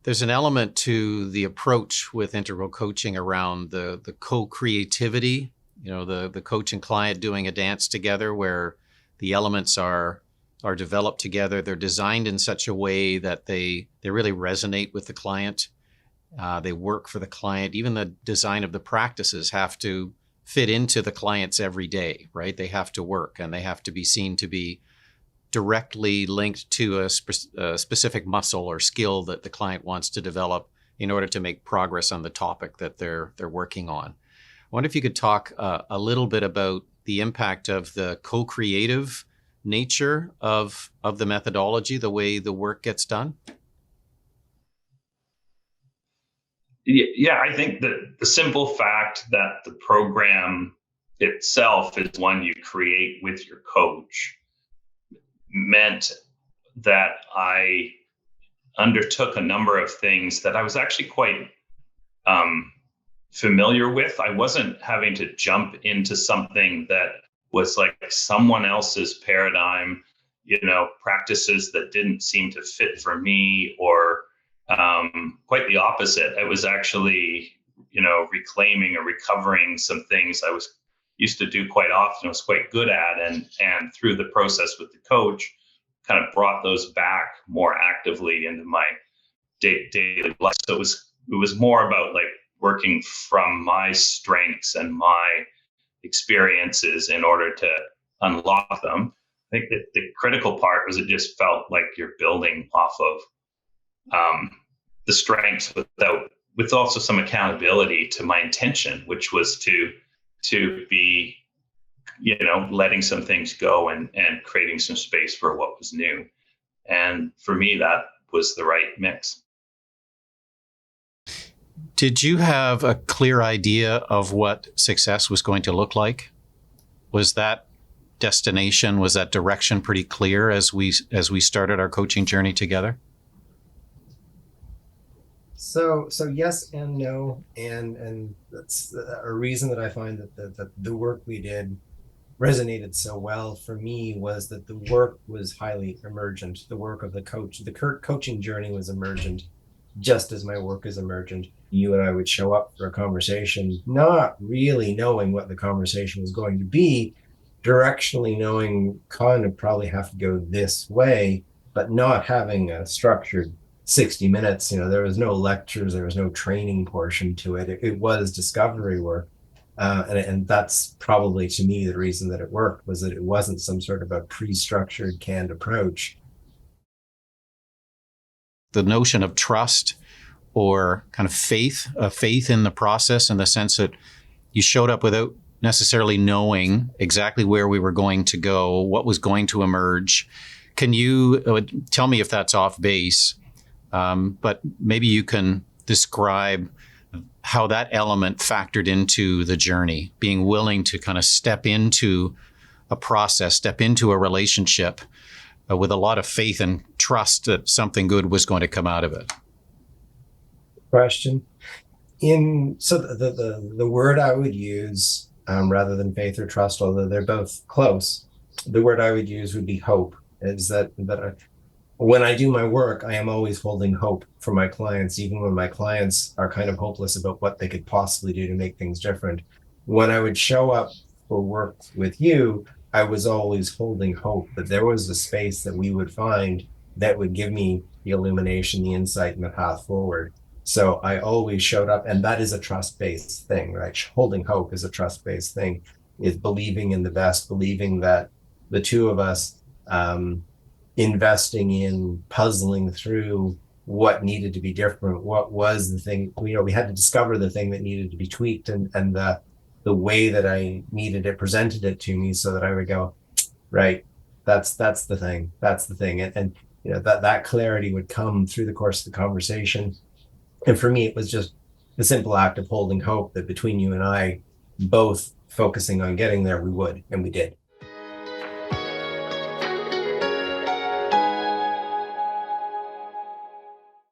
there's an element to the approach with integral coaching around the co-creativity, the coach and client doing a dance together where the elements are developed together. They're designed in such a way that they really resonate with the client. They work for the client. Even the design of the practices have to fit into the client's everyday, right? They have to work and they have to be seen to be directly linked to a specific muscle or skill that the client wants to develop in order to make progress on the topic that they're working on. I wonder if you could talk a little bit about the impact of the co-creative nature of the methodology, the way the work gets done. Yeah, I think that the simple fact that the program itself is one you create with your coach meant that I undertook a number of things that I was actually quite familiar with. I wasn't having to jump into something that was like someone else's paradigm, practices that didn't seem to fit for me, or quite the opposite. I was actually, reclaiming or recovering some things I was used to do quite often, was quite good at, and through the process with the coach, kind of brought those back more actively into my daily life. So it was more about like working from my strengths and my experiences in order to unlock them. I think that the critical part was it just felt like you're building off of the strengths with also some accountability to my intention, which was to be, letting some things go and creating some space for what was new. And for me, that was the right mix. Did you have a clear idea of what success was going to look like? Was that destination, was that direction pretty clear as we started our coaching journey together? So yes and no, and that's a reason that I find that the work we did resonated so well for me was that the work was highly emergent. The work of the coach, the coaching journey was emergent, just as my work is emergent. You and I would show up for a conversation, not really knowing what the conversation was going to be, directionally knowing kind of probably have to go this way, but not having a structured 60 minutes. There was no lectures, there was no training portion to it. It was discovery work. And that's probably, to me, the reason that it worked, was that it wasn't some sort of a pre-structured, canned approach. The notion of trust or kind of faith in the process, in the sense that you showed up without necessarily knowing exactly where we were going to go, what was going to emerge. Can you tell me if that's off base? But maybe you can describe how that element factored into the journey, being willing to kind of step into a process, step into a relationship with a lot of faith and trust that something good was going to come out of it. Question. So the word I would use, rather than faith or trust, although they're both close, the word I would use would be hope. Is that when I do my work, I am always holding hope for my clients, even when my clients are kind of hopeless about what they could possibly do to make things different. When I would show up for work with you, I was always holding hope that there was a space that we would find that would give me the illumination, the insight, and the path forward. So I always showed up, and that is a trust-based thing, right? Holding hope is a trust-based thing, is believing in the best, believing that the two of us, investing in puzzling through what needed to be different, what was the thing, we had to discover the thing that needed to be tweaked, and the way that I needed it, presented it to me so that I would go, right, that's the thing. And that clarity would come through the course of the conversation. And for me, it was just the simple act of holding hope that between you and I, both focusing on getting there, we would, and we did.